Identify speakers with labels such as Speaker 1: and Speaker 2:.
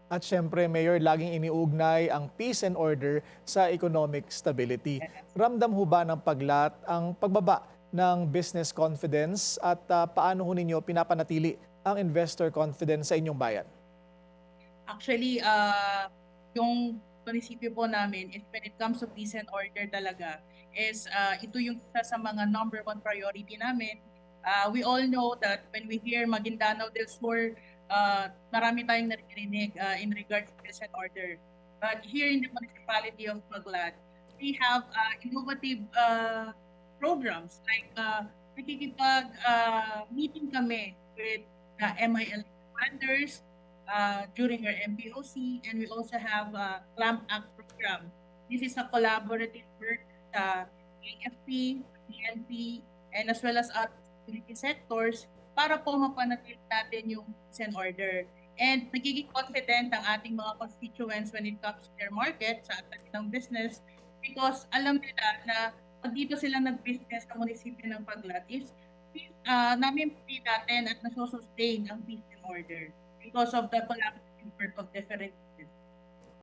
Speaker 1: At syempre, Mayor, laging iniugnay ang peace and order sa economic stability. Ramdam ho ba ng Paglat ang pagbaba ng business confidence at paano ho ninyo pinapanatili ang investor confidence sa inyong bayan?
Speaker 2: Actually, yung munisipyo po namin is when it comes to peace and order talaga is ito yung isa sa mga number one priority namin. We all know that when we hear Maguindanao del Sur, marami tayong naririnig in regards to peace and order. But here in the municipality of Maglat, we have innovative programs like nakikipag-meeting kami with the MIL funders during our MPOC, and we also have a CLAMP Act program. This is a collaborative work sa AFP, PNP, and as well as other security sectors para po mapanatili natin yung peace and order. And nagiging confident ang ating mga constituents when it comes to their market, sa kanilang business, because alam nila na pag dito sila nag-business sa munisipyo ng Paglat is namin natin at nasusustain ang peace and order because of the collaborative work of different